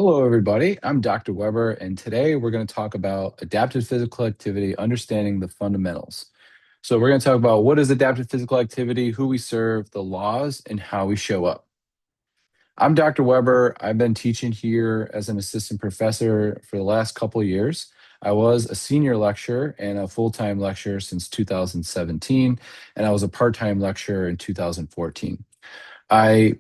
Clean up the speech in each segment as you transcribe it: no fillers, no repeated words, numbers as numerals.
Hello, everybody. I'm Dr. Weber, and today we're going to talk about adaptive physical activity, understanding the fundamentals. So, we're going to talk about what is adaptive physical activity, who we serve, the laws, and how we show up. I'm Dr. Weber. I've been teaching here as an assistant professor for the last couple of years. I was a senior lecturer and a full-time lecturer since 2017, and I was a part-time lecturer in 2014. I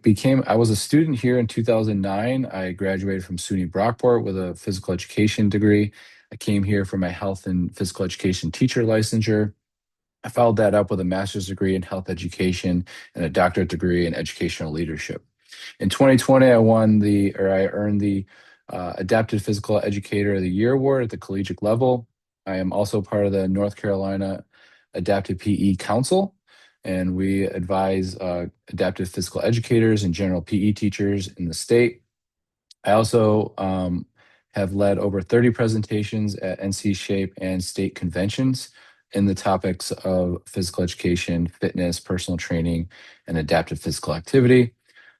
was a student here in 2009. I graduated from SUNY Brockport with a physical education degree. I came here for my health and physical education teacher licensure. I followed that up with a master's degree in health education and a doctorate degree in educational leadership. In 2020, I earned the Adaptive Physical Educator of the Year award at the collegiate level. I am also part of the North Carolina Adaptive PE Council, and we advise adaptive physical educators and general PE teachers in the state. I also have led over 30 presentations at NC Shape and state conventions in the topics of physical education, fitness, personal training, and adaptive physical activity.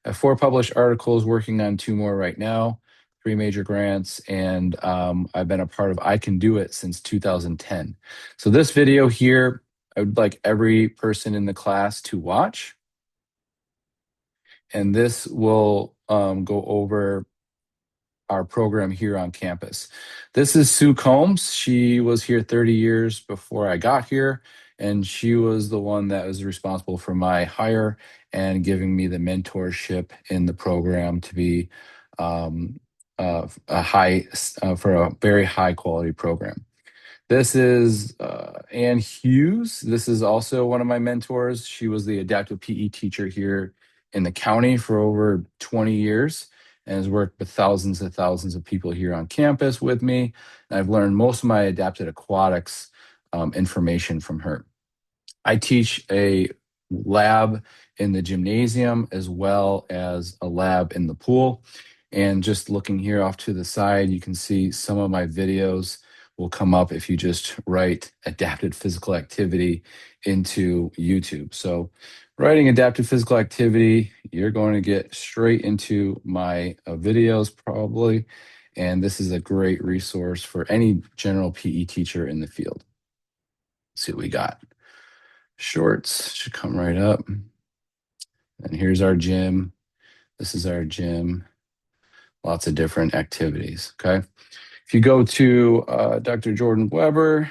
I have 4 published articles, working on 2 more right now, 3 major grants, and I've been a part of I Can Do It since 2010. So this video here, I would like every person in the class to watch, and this will go over our program here on campus. This is Sue Combs. She was here 30 years before I got here, and she was the one that was responsible for my hire and giving me the mentorship in the program to be um, for a very high quality program. This is Ann Hughes. This is also one of my mentors. She was the adaptive PE teacher here in the county for over 20 years and has worked with thousands and thousands of people here on campus with me. And I've learned most of my adapted aquatics information from her. I teach a lab in the gymnasium as well as a lab in the pool. And just looking here off to the side, you can see some of my videos will come up if you just write adapted physical activity into YouTube. So writing adaptive physical activity, you're going to get straight into my videos probably. And this is a great resource for any general PE teacher in the field. Let's see what we got. Shorts should come right up. And here's our gym. This is our gym. Lots of different activities, okay? If you go to Dr. Jordan Weber,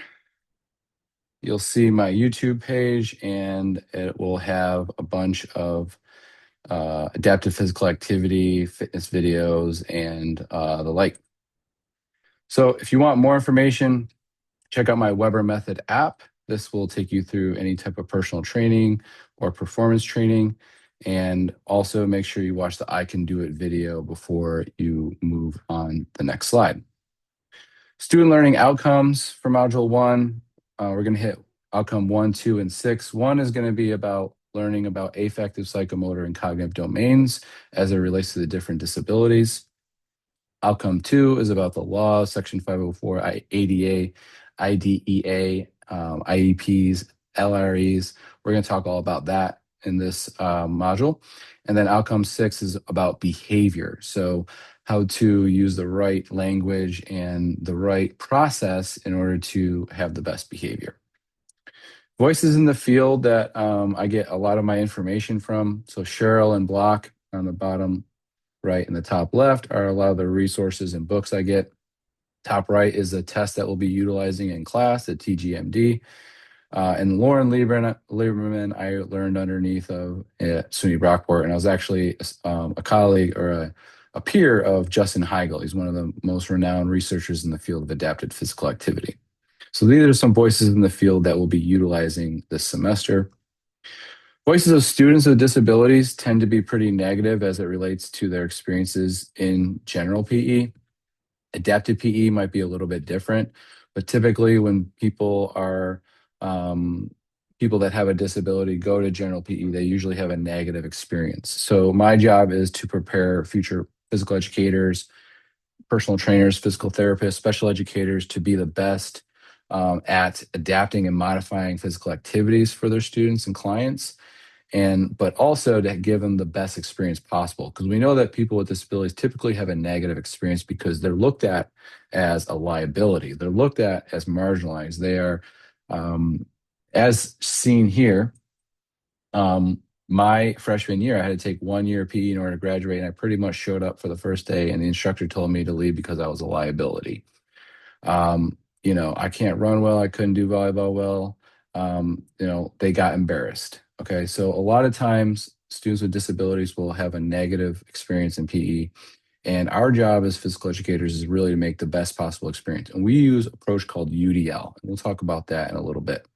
you'll see my YouTube page, and it will have a bunch of adaptive physical activity, fitness videos, and the like. So if you want more information, check out my Weber Method app. This will take you through any type of personal training or performance training. And also make sure you watch the I Can Do It video before you move on the next slide. Student learning outcomes for Module 1. We're going to hit outcome 1, 2, and 6. 1 is going to be about learning about affective, psychomotor, and cognitive domains as it relates to the different disabilities. Outcome 2 is about the law, Section 504, ADA, IDEA, IEPs, LREs. We're going to talk all about that in this module. And then outcome 6 is about behavior. So how to use the right language and the right process in order to have the best behavior. Voices in the field that I get a lot of my information from. So Cheryl and Block on the bottom right and the top left are a lot of the resources and books I get. Top right is a test that we'll be utilizing in class at TGMD. And Lauren Lieberman, I learned underneath of at SUNY Brockport, and I was actually a colleague or a peer of Justin Heigl. He's one of the most renowned researchers in the field of adapted physical activity. So these are some voices in the field that we'll be utilizing this semester. Voices of students with disabilities tend to be pretty negative as it relates to their experiences in general PE. Adaptive PE might be a little bit different, but typically when people that have a disability go to general PE, they usually have a negative experience. So my job is to prepare future physical educators, personal trainers, physical therapists, special educators to be the best at adapting and modifying physical activities for their students and clients. but also to give them the best experience possible, because we know that people with disabilities typically have a negative experience because they're looked at as a liability. They're looked at as marginalized. They are, um, as seen here, my freshman year, I had to take 1 year PE in order to graduate, and I pretty much showed up for the first day, and the instructor told me to leave because I was a liability. I can't run well. I couldn't do volleyball well. They got embarrassed. Okay. So a lot of times students with disabilities will have a negative experience in PE. And our job as physical educators is really to make the best possible experience. And we use an approach called UDL. And we'll talk about that in a little bit.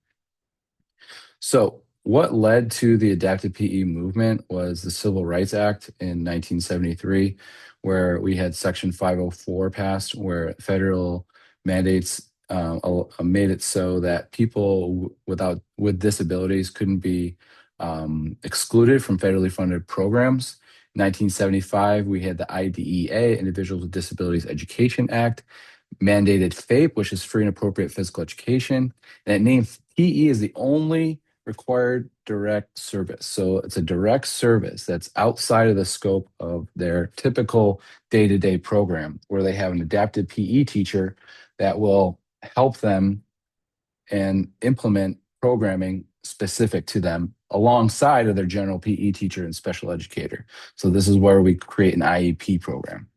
So, what led to the adaptive PE movement was the Civil Rights Act in 1973, where we had Section 504 passed, where federal mandates made it so that people with disabilities couldn't be excluded from federally funded programs. 1975, we had the IDEA, Individuals with Disabilities Education Act, mandated FAPE, which is free and appropriate physical education. And it named PE as the only required direct service. So it's a direct service that's outside of the scope of their typical day-to-day program, where they have an adapted PE teacher that will help them and implement programming specific to them alongside of their general PE teacher and special educator. So this is where we create an IEP program.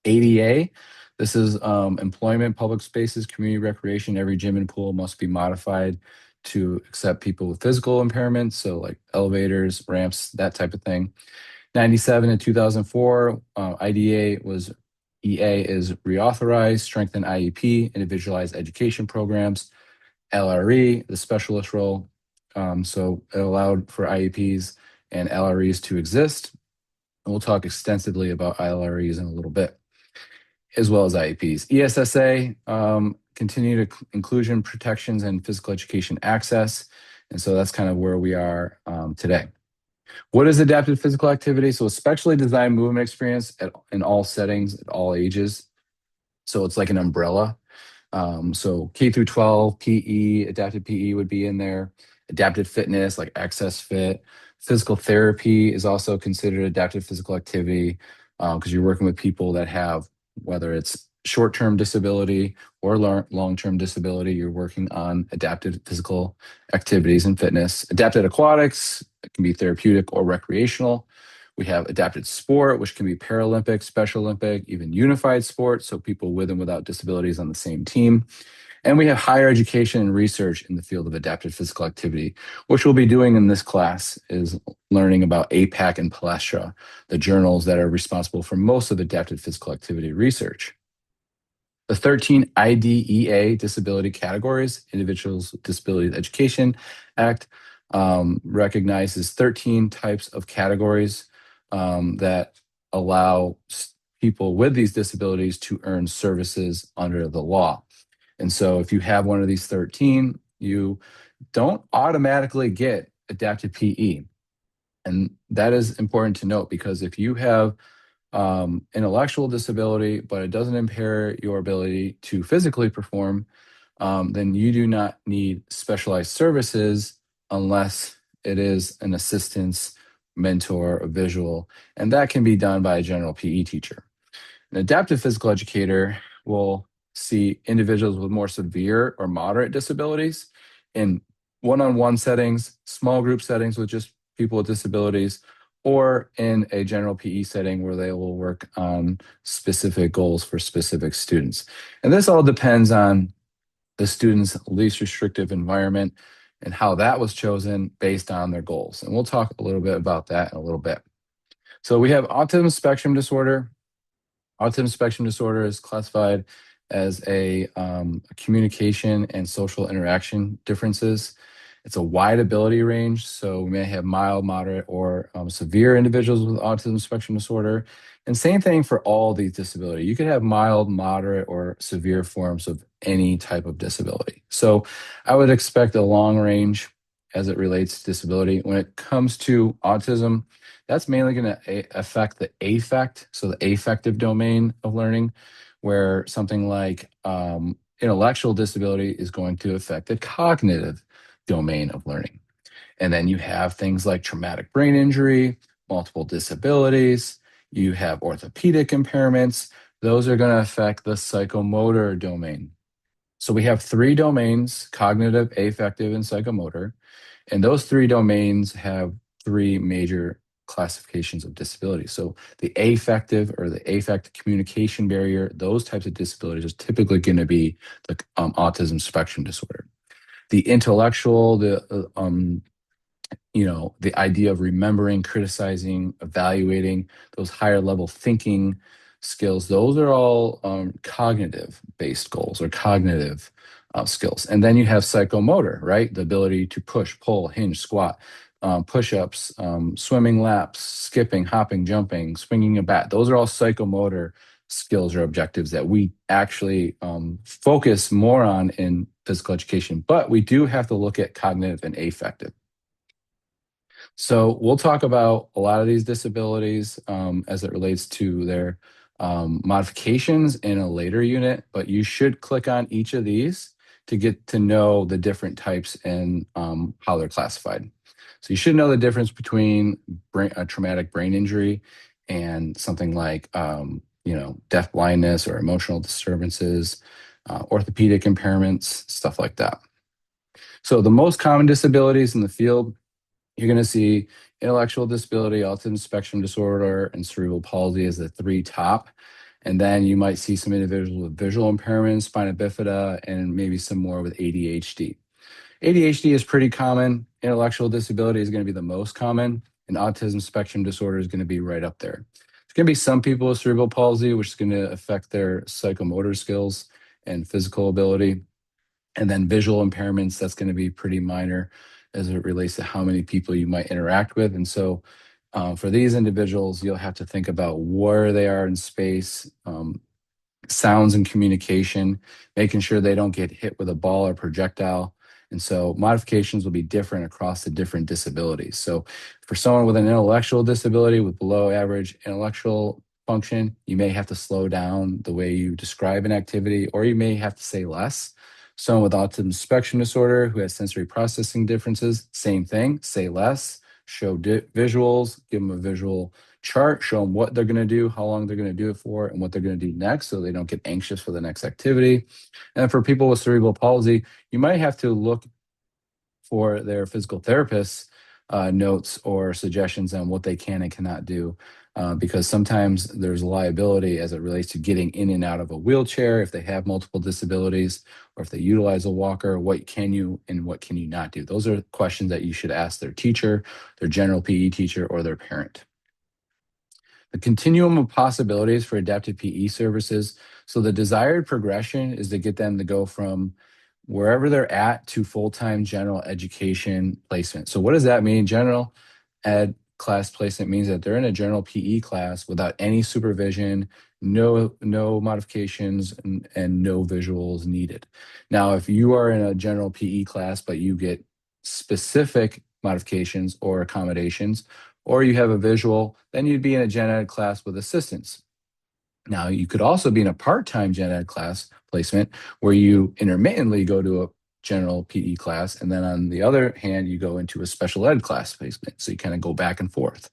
ADA, this is employment, public spaces, community recreation. Every gym and pool must be modified to accept people with physical impairments, so like elevators, ramps, that type of thing. 97 and 2004, IDA was EA is reauthorized, strengthen IEP, individualized education programs. LRE, the specialist role. So it allowed for IEPs and LREs to exist. And we'll talk extensively about LREs in a little bit, as well as IEPs. ESSA, continued inclusion, protections, and physical education access. And so that's kind of where we are today. What is adaptive physical activity? So, a specially designed movement experience in all settings, at all ages. So, it's like an umbrella. So, K through 12, PE, adaptive PE would be in there. Adaptive fitness, like Access Fit. Physical therapy is also considered adaptive physical activity because you're working with people that have, whether it's short-term disability or long-term disability, you're working on adaptive physical activities and fitness. Adapted aquatics, it can be therapeutic or recreational. We have adapted sport, which can be Paralympic, Special Olympic, even unified sport, so people with and without disabilities on the same team. And we have higher education and research in the field of adapted physical activity, which we'll be doing in this class is learning about APAC and Palestra, the journals that are responsible for most of adapted physical activity research. The 13 IDEA disability categories, Individuals with Disabilities Education Act, recognizes 13 types of categories that allow people with these disabilities to earn services under the law. And so if you have one of these 13, you don't automatically get adapted PE. And that is important to note, because if you have intellectual disability, but it doesn't impair your ability to physically perform, then you do not need specialized services unless it is an assistance, mentor, or visual. And that can be done by a general PE teacher. An adaptive physical educator will see individuals with more severe or moderate disabilities in one-on-one settings, small group settings with just people with disabilities, or in a general PE setting where they will work on specific goals for specific students. And this all depends on the student's least restrictive environment and how that was chosen based on their goals. And we'll talk a little bit about that in a little bit. So we have autism spectrum disorder. Autism spectrum disorder is classified as a communication and social interaction differences. It's a wide ability range, so we may have mild, moderate, or severe individuals with autism spectrum disorder. And same thing for all these disabilities. You could have mild, moderate, or severe forms of any type of disability. So I would expect a long range as it relates to disability. When it comes to autism, that's mainly going to affect the affect, so the affective domain of learning, where something like intellectual disability is going to affect the cognitive domain of learning. And then you have things like traumatic brain injury, multiple disabilities, you have orthopedic impairments. Those are going to affect the psychomotor domain. So we have three domains: cognitive, affective, and psychomotor. And those three domains have three major classifications of disability. So the affective or the affective communication barrier, those types of disabilities is typically going to be the autism spectrum disorder. The intellectual, the idea of remembering, criticizing, evaluating, those higher level thinking skills, those are all cognitive based goals or cognitive skills. And then you have psychomotor, right? The ability to push, pull, hinge, squat, push ups, swimming laps, skipping, hopping, jumping, swinging a bat. Those are all psychomotor skills or objectives that we actually focus more on in physical education. But we do have to look at cognitive and affective. So we'll talk about a lot of these disabilities as it relates to their modifications in a later unit, but you should click on each of these to get to know the different types and how they're classified. So you should know the difference between a traumatic brain injury and something like deaf blindness or emotional disturbances, orthopedic impairments, stuff like that. So the most common disabilities in the field, you're going to see intellectual disability, autism spectrum disorder, and cerebral palsy as the three top. And then you might see some individuals with visual impairment, spina bifida, and maybe some more with ADHD. ADHD is pretty common. Intellectual disability is going to be the most common, and autism spectrum disorder is going to be right up there. There's going to be some people with cerebral palsy, which is going to affect their psychomotor skills and physical ability. And then visual impairments, that's going to be pretty minor as it relates to how many people you might interact with. And so for these individuals, you'll have to think about where they are in space, sounds and communication, making sure they don't get hit with a ball or projectile. And so modifications will be different across the different disabilities. So for someone with an intellectual disability with below average intellectual function, you may have to slow down the way you describe an activity, or you may have to say less. Someone with autism spectrum disorder who has sensory processing differences, same thing, say less, show visuals, give them a visual chart, show them what they're going to do, how long they're going to do it for, and what they're going to do next so they don't get anxious for the next activity. And for people with cerebral palsy, you might have to look for their physical therapist's notes or suggestions on what they can and cannot do. Because sometimes there's liability as it relates to getting in and out of a wheelchair if they have multiple disabilities, or if they utilize a walker. What can you and what can you not do? Those are questions that you should ask their teacher, their general PE teacher, or their parent. The continuum of possibilities for adaptive PE services. So the desired progression is to get them to go from wherever they're at to full-time general education placement. So what does that mean? General ed class placement means that they're in a general PE class without any supervision, no modifications, and no visuals needed. Now, if you are in a general PE class, but you get specific modifications or accommodations, or you have a visual, then you'd be in a gen ed class with assistance. Now, you could also be in a part-time gen ed class placement where you intermittently go to a general PE class, and then on the other hand, you go into a special ed class placement. So you kind of go back and forth.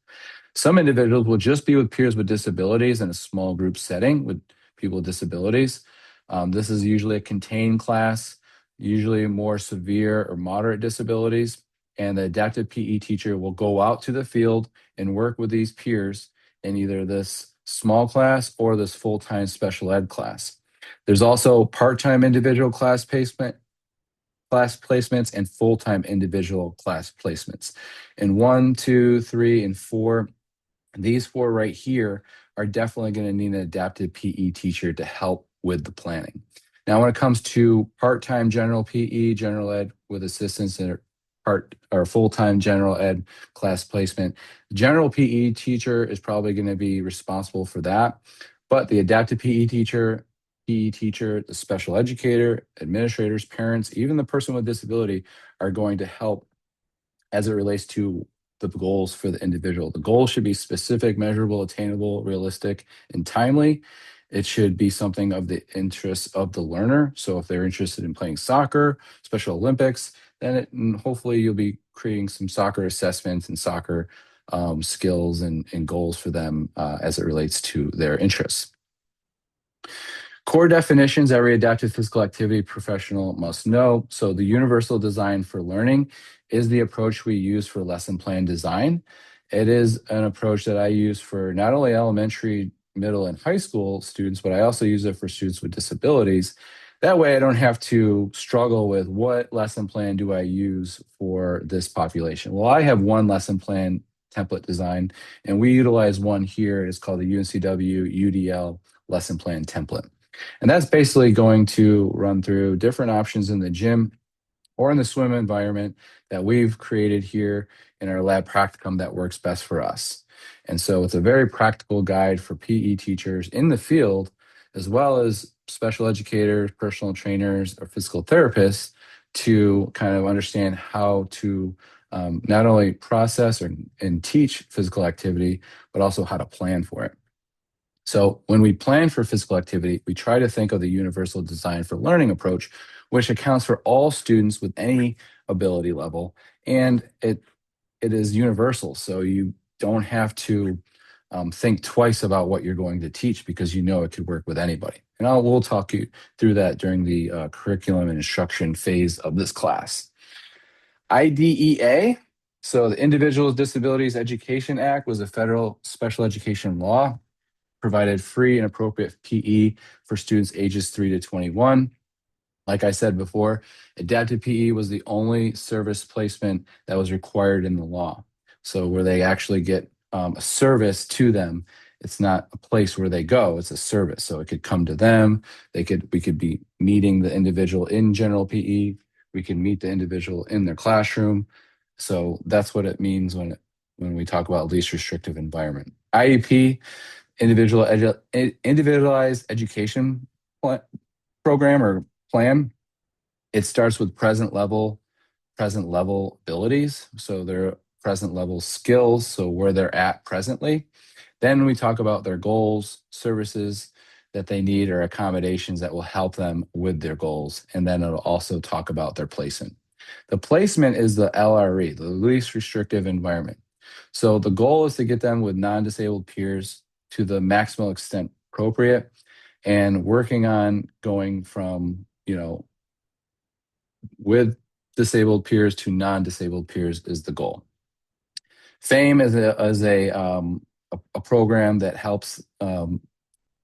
Some individuals will just be with peers with disabilities in a small group setting with people with disabilities. This is usually a contained class, usually more severe or moderate disabilities. And the adaptive PE teacher will go out to the field and work with these peers in either this small class or this full-time special ed class. There's also part-time individual class placements and full-time individual class placements. And 1, 2, 3, and 4, these 4 right here are definitely going to need an adaptive PE teacher to help with the planning. Now, when it comes to part-time general PE, general ed with assistance, and part or full-time general ed class placement, general PE teacher is probably going to be responsible for that. But the adaptive PE teacher, the special educator, administrators, parents, even the person with disability are going to help as it relates to the goals for the individual. The goal should be specific, measurable, attainable, realistic, and timely. It should be something of the interest of the learner. So if they're interested in playing soccer, Special Olympics, then hopefully you'll be creating some soccer assessments and soccer skills and goals for them as it relates to their interests. Core definitions every adaptive physical activity professional must know. So, the universal design for learning is the approach we use for lesson plan design. It is an approach that I use for not only elementary, middle, and high school students, but I also use it for students with disabilities. That way, I don't have to struggle with what lesson plan do I use for this population. Well, I have one lesson plan template design, and we utilize one here. It's called the UNCW UDL lesson plan template. And that's basically going to run through different options in the gym or in the swim environment that we've created here in our lab practicum that works best for us. And so it's a very practical guide for PE teachers in the field, as well as special educators, personal trainers, or physical therapists to kind of understand how to not only process and teach physical activity, but also how to plan for it. So when we plan for physical activity, we try to think of the universal design for learning approach, which accounts for all students with any ability level, and it is universal. So you don't have to think twice about what you're going to teach because you know it could work with anybody. And we'll talk you through that during the curriculum and instruction phase of this class. IDEA, so the Individuals with Disabilities Education Act, was a federal special education law, provided free and appropriate PE for students ages 3 to 21. Like I said before, adaptive PE was the only service placement that was required in the law. So where they actually get a service to them, it's not a place where they go, it's a service. So it could come to them. We could be meeting the individual in general PE. We can meet the individual in their classroom. So that's what it means when we talk about least restrictive environment. IEP, individualized education program or plan. It starts with present level abilities. So their present level skills, so where they're at presently. Then we talk about their goals, services that they need, or accommodations that will help them with their goals. And then it'll also talk about their placement. The placement is the LRE, the least restrictive environment. So the goal is to get them with non-disabled peers to the maximal extent appropriate, and working on going from, with disabled peers to non-disabled peers is the goal. FAME is a program that helps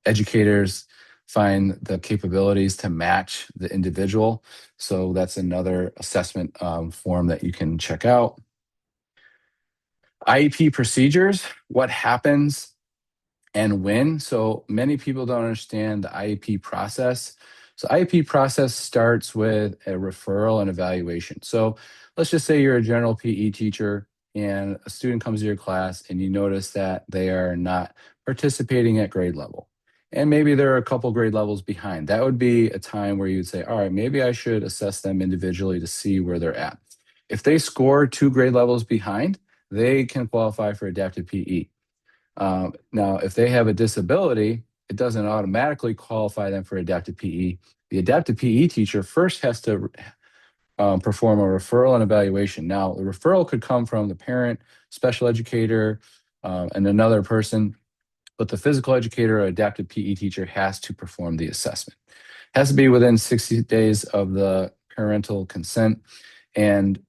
educators find the capabilities to match the individual. So that's another assessment form that you can check out. IEP procedures, what happens and when. So many people don't understand the IEP process. So IEP process starts with a referral and evaluation. So let's just say you're a general PE teacher and a student comes to your class and you notice that they are not participating at grade level. And maybe they're a couple grade levels behind. That would be a time where you'd say, all right, maybe I should assess them individually to see where they're at. If they score 2 grade levels behind, they can qualify for adaptive PE. Now, if they have a disability, it doesn't automatically qualify them for adaptive PE. The adaptive PE teacher first has to perform a referral and evaluation. Now, the referral could come from the parent, special educator, and another person, but the physical educator or adaptive PE teacher has to perform the assessment. It has to be within 60 days of the parental consent, and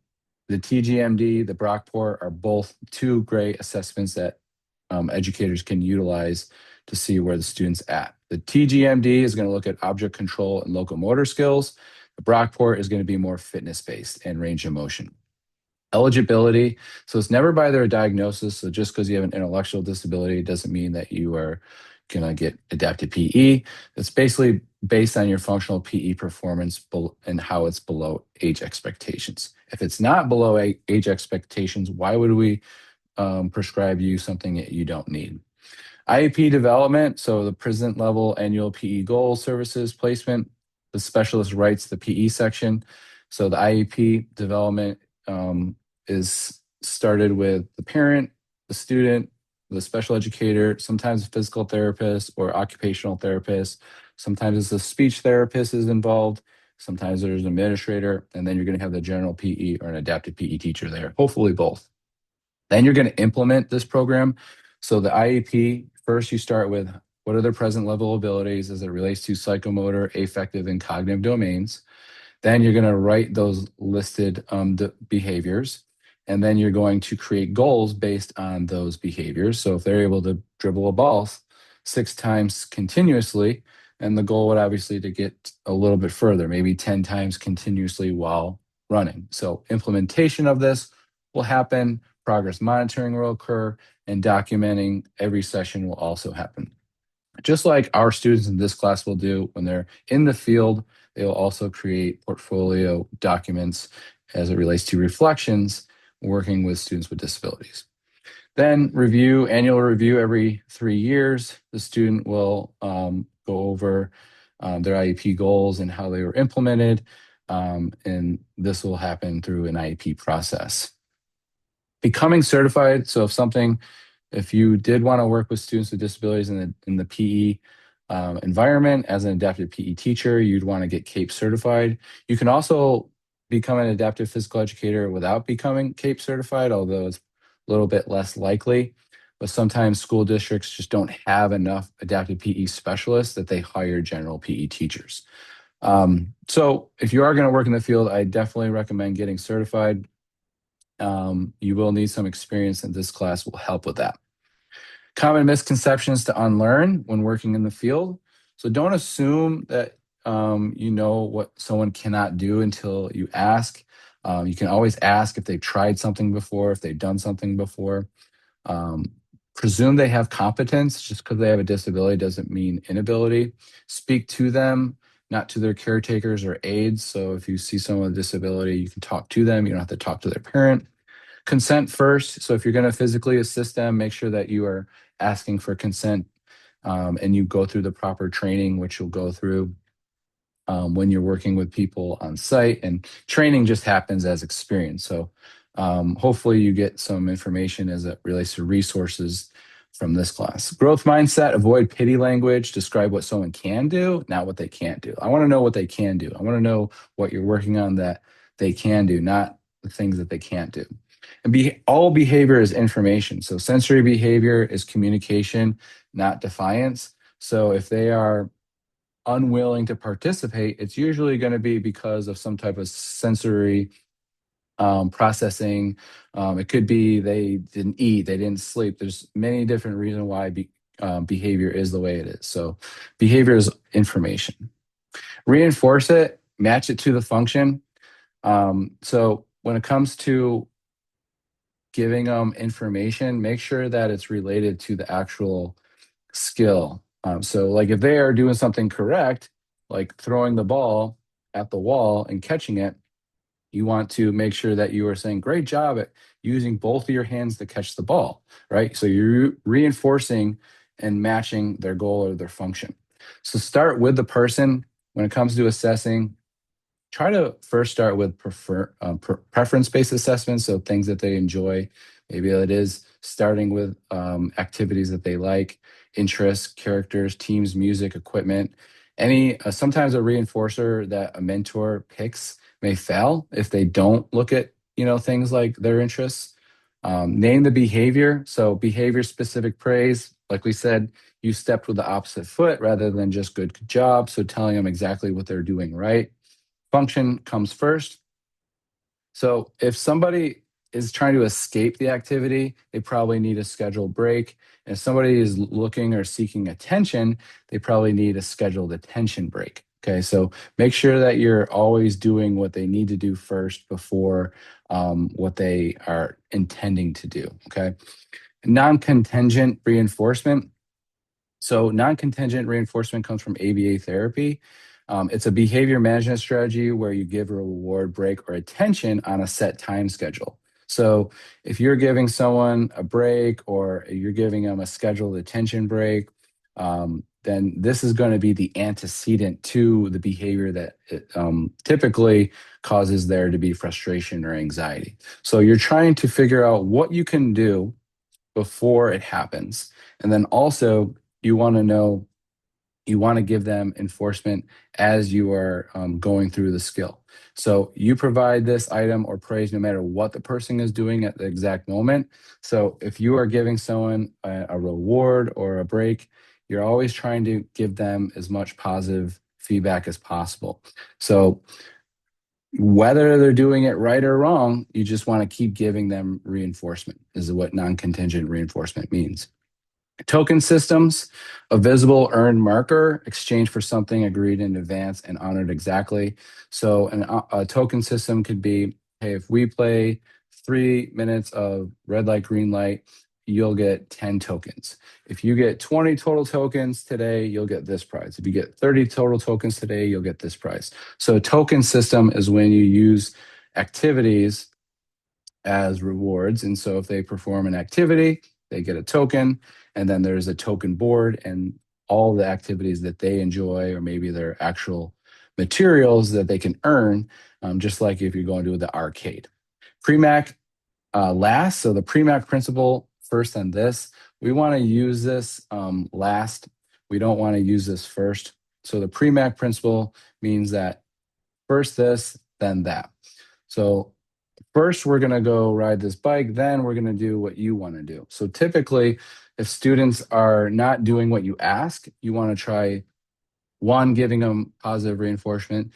the TGMD, the Brockport are both 2 great assessments that educators can utilize to see where the student's at. The TGMD is going to look at object control and locomotor skills. The Brockport is going to be more fitness-based and range of motion. Eligibility, so it's never by their diagnosis. So just because you have an intellectual disability doesn't mean that you are going to get adaptive PE. It's basically based on your functional PE performance and how it's below age expectations. If it's not below age expectations, why would we prescribe you something that you don't need? IEP development, so the present level annual PE goal services placement, the specialist writes the PE section. So the IEP development is started with the parent, the student, the special educator, sometimes a physical therapist or occupational therapist. Sometimes it's a speech therapist is involved. Sometimes there's an administrator, and then you're going to have the general PE or an adaptive PE teacher there, hopefully both. Then you're going to implement this program. So the IEP, first you start with what are their present level abilities as it relates to psychomotor, affective, and cognitive domains. Then you're going to write those listed behaviors. And then you're going to create goals based on those behaviors. So if they're able to dribble a ball 6 times continuously, and the goal would obviously to get a little bit further, maybe 10 times continuously while running. So implementation of this will happen, progress monitoring will occur, and documenting every session will also happen. Just like our students in this class will do when they're in the field, they will also create portfolio documents as it relates to reflections working with students with disabilities. Then annual review every 3 years. The student will go over their IEP goals and how they were implemented. And this will happen through an IEP process. Becoming certified. So if you did want to work with students with disabilities in the PE environment as an adaptive PE teacher, you'd want to get CAPE certified. You can also become an adaptive physical educator without becoming CAPE certified, although it's a little bit less likely. But sometimes school districts just don't have enough adaptive PE specialists that they hire general PE teachers. So if you are going to work in the field, I definitely recommend getting certified. You will need some experience, and this class will help with that. Common misconceptions to unlearn when working in the field. So don't assume that you know what someone cannot do until you ask. You can always ask if they've tried something before, if they've done something before. Presume they have competence. Just because they have a disability doesn't mean inability. Speak to them, not to their caretakers or aides. So if you see someone with a disability, you can talk to them. You don't have to talk to their parent. Consent first. So if you're going to physically assist them, make sure that you are asking for consent and you go through the proper training, which you'll go through when you're working with people on site. And training just happens as experience. So hopefully you get some information as it relates to resources from this class. Growth mindset, avoid pity language, describe what someone can do, not what they can't do. I want to know what they can do. I want to know what you're working on that they can do, not the things that they can't do. And all behavior is information. So sensory behavior is communication, not defiance. So if they are unwilling to participate, it's usually going to be because of some type of sensory processing. It could be they didn't eat, they didn't sleep. There's many different reasons why behavior is the way it is. So behavior is information. Reinforce it, match it to the function. So when it comes to giving them information, make sure that it's related to the actual skill. So like if they are doing something correct, like throwing the ball at the wall and catching it, you want to make sure that you are saying, great job at using both of your hands to catch the ball, right? So you're reinforcing and matching their goal or their function. So start with the person when it comes to assessing. Try to first start with preference-based assessments, so things that they enjoy. Maybe it is starting with activities that they like, interests, characters, teams, music, equipment. Sometimes a reinforcer that a mentor picks may fail if they don't look at things like their interests. Name the behavior. So behavior-specific praise, like we said, you stepped with the opposite foot rather than just good job. So telling them exactly what they're doing right. Function comes first. So if somebody is trying to escape the activity, they probably need a scheduled break. If somebody is looking or seeking attention, they probably need a scheduled attention break. Okay, so make sure that you're always doing what they need to do first before what they are intending to do. Okay, non-contingent reinforcement. So non-contingent reinforcement comes from ABA therapy. It's a behavior management strategy where you give a reward, break, or attention on a set time schedule. So if you're giving someone a break or you're giving them a scheduled attention break, then this is going to be the antecedent to the behavior that typically causes there to be frustration or anxiety. So you're trying to figure out what you can do before it happens. And then also you want to know You want to give them enforcement as you are going through the skill. So you provide this item or praise no matter what the person is doing at the exact moment. So if you are giving someone a reward or a break, you're always trying to give them as much positive feedback as possible. So whether they're doing it right or wrong, you just want to keep giving them reinforcement, is what non-contingent reinforcement means. Token systems, a visible earned marker, exchange for something agreed in advance and honored exactly. So a token system could be, hey, if we play 3 minutes of red light, green light, you'll get 10 tokens. If you get 20 total tokens today, you'll get this prize. If you get 30 total tokens today, you'll get this prize. So a token system is when you use activities as rewards. And so if they perform an activity, they get a token, and then there's a token board and all the activities that they enjoy, or maybe their actual materials that they can earn, just like if you're going to the arcade. Premac last. So the Premac principle first on this. We want to use this last. We don't want to use this first. So the Premac principle means that first this, then that. So first we're going to go ride this bike, then we're going to do what you want to do. So typically, if students are not doing what you ask, you want to try one, giving them positive reinforcement,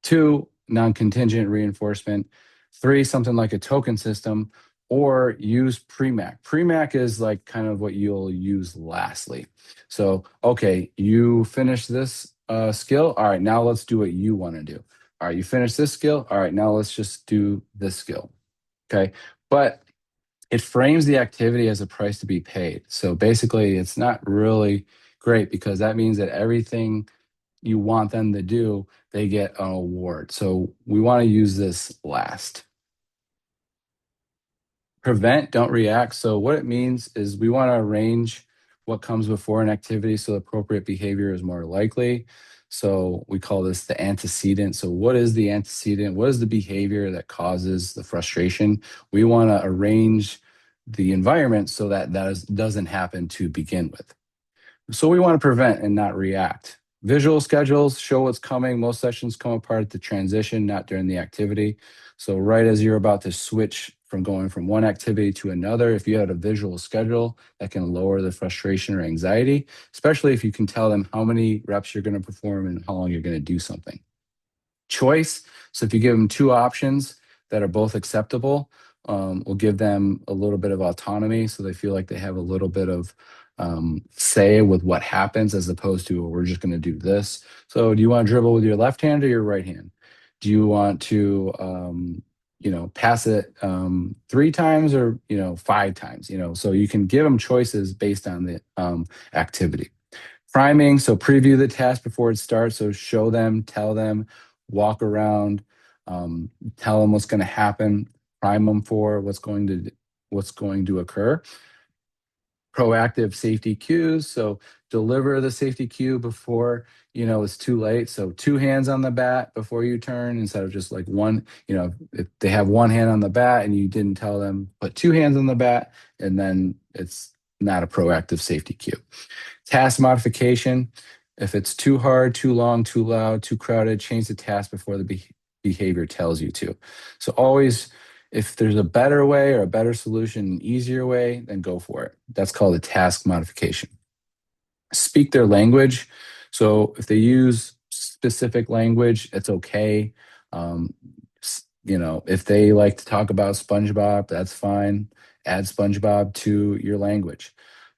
two, non-contingent reinforcement, three, something like a token system, or use Premac. Premac is like kind of what you'll use lastly. So, okay, you finish this skill. All right, now let's do what you want to do. All right, you finish this skill. All right, now let's just do this skill. Okay. But it frames the activity as a price to be paid. So basically, it's not really great because that means that everything you want them to do, they get an award. So we want to use this last. Prevent, don't react. So what it means is we want to arrange what comes before an activity so appropriate behavior is more likely. So we call this the antecedent. So what is the antecedent? What is the behavior that causes the frustration? We want to arrange the environment so that doesn't happen to begin with. So we want to prevent and not react. Visual schedules show what's coming. Most sessions come apart at the transition, not during the activity. So right as you're about to switch from going from one activity to another, if you had a visual schedule, that can lower the frustration or anxiety, especially if you can tell them how many reps you're going to perform and how long you're going to do something. Choice. So if you give them two options that are both acceptable, we'll give them a little bit of autonomy so they feel like they have a little bit of say with what happens as opposed to, we're just going to do this. So do you want to dribble with your left hand or your right hand? Do you want to, pass it 3 times or, 5 times, so you can give them choices based on the activity. Priming, so preview the task before it starts. So show them, tell them, walk around, tell them what's going to happen, prime them for what's going to occur. Proactive safety cues. So deliver the safety cue before it's too late. So two hands on the bat before you turn instead of just like one. If they have one hand on the bat and you didn't tell them, put two hands on the bat, and then it's not a proactive safety cue. Task modification. If it's too hard, too long, too loud, too crowded, change the task before the behavior tells you to. So always, if there's a better way or a better solution, an easier way, then go for it. That's called a task modification. Speak their language. So if they use specific language, it's okay. Um, if they like to talk about SpongeBob, that's fine. Add SpongeBob to your language.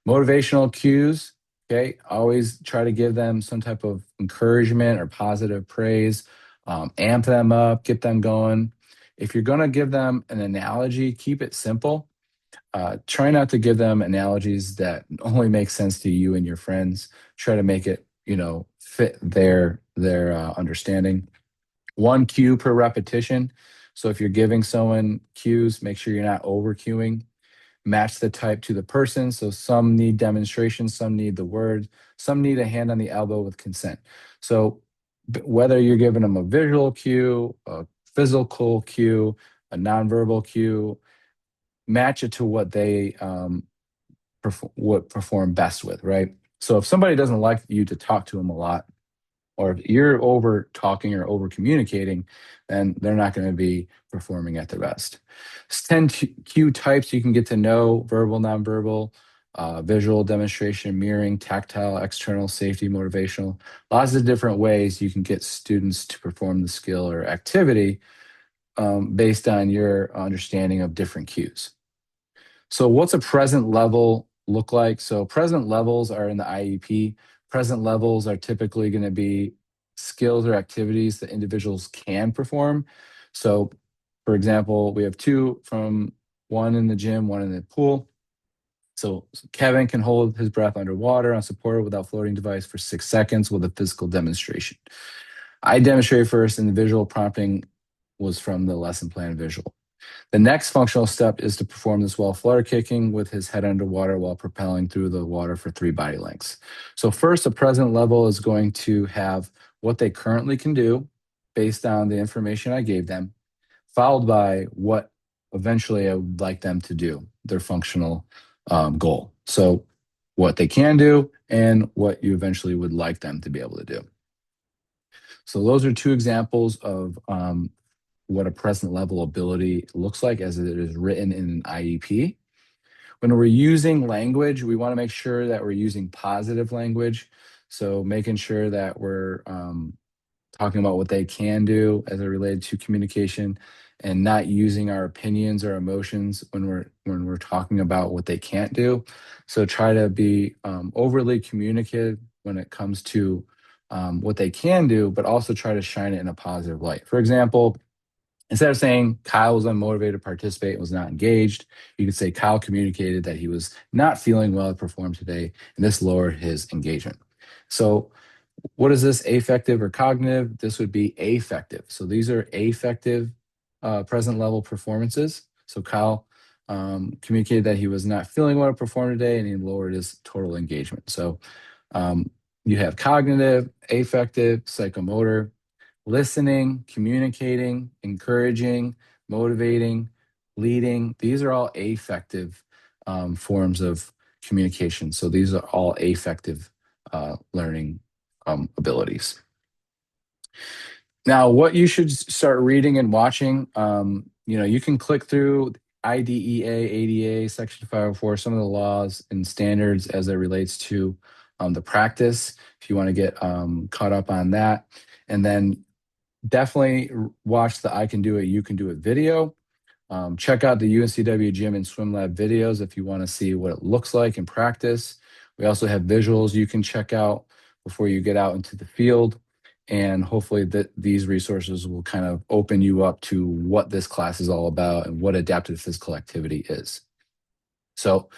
Motivational cues. Okay, always try to give them some type of encouragement or positive praise. Amp them up, get them going. If you're going to give them an analogy, keep it simple. Try not to give them analogies that only make sense to you and your friends. Try to make it, fit their understanding. One cue per repetition. So if you're giving someone cues, make sure you're not over cueing. Match the type to the person. So some need demonstration, some need the word, some need a hand on the elbow with consent. So whether you're giving them a visual cue, a physical cue, a nonverbal cue, match it to what they what perform best with, right? So if somebody doesn't like you to talk to them a lot, or if you're over talking or over communicating, then they're not going to be performing at their best. It's 10 cue types you can get to know: verbal, nonverbal, visual, demonstration, mirroring, tactile, external, safety, motivational. Lots of different ways you can get students to perform the skill or activity based on your understanding of different cues. So what's a present level look like? So present levels are in the IEP. Present levels are typically going to be skills or activities that individuals can perform. So for example, we have two, from one in the gym, one in the pool. So Kevin can hold his breath underwater unsupported without floating device for 6 seconds with a physical demonstration. I demonstrated first, and the visual prompting was from the lesson plan visual. The next functional step is to perform this while flutter kicking with his head underwater while propelling through the water for 3 body lengths. So first, the present level is going to have what they currently can do based on the information I gave them, followed by what eventually I would like them to do, their functional goal. So what they can do and what you eventually would like them to be able to do. So those are two examples of what a present level ability looks like as it is written in an IEP. When we're using language, we want to make sure that we're using positive language. So making sure that we're talking about what they can do as it related to communication, and not using our opinions or emotions when we're talking about what they can't do. So try to be overly communicative when it comes to what they can do, but also try to shine it in a positive light. For example, instead of saying Kyle was unmotivated to participate and was not engaged, you could say Kyle communicated that he was not feeling well to perform today, and this lowered his engagement. So what is this, affective or cognitive? This would be affective. So these are affective present level performances. So Kyle communicated that he was not feeling well to perform today, and he lowered his total engagement. So um, you have cognitive, affective, psychomotor, listening, communicating, encouraging, motivating, leading. These are all affective forms of communication. So these are all affective learning abilities. Now, what you should start reading and watching, you can click through IDEA, ADA, Section 504, some of the laws and standards as it relates to the practice, if you want to get caught up on that. And then definitely watch the I Can Do It, You Can Do It video. Check out the UNCW Gym and Swim Lab videos if you want to see what it looks like in practice. We also have visuals you can check out before you get out into the field. And hopefully these resources will kind of open you up to what this class is all about and what adaptive physical activity is. So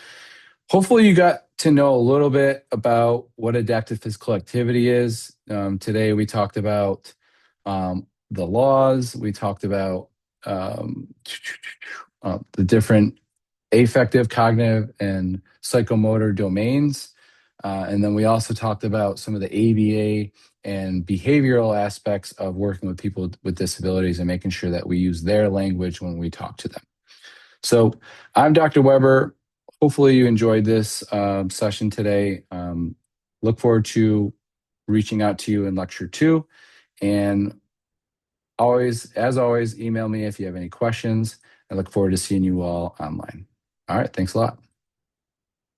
hopefully you got to know a little bit about what adaptive physical activity is. Today we talked about the laws. We talked about the different affective, cognitive, and psychomotor domains. And then we also talked about some of the ABA and behavioral aspects of working with people with disabilities and making sure that we use their language when we talk to them. So I'm Dr. Weber. Hopefully you enjoyed this session today. Look forward to reaching out to you in lecture 2. And as always, email me if you have any questions. I look forward to seeing you all online. All right, thanks a lot.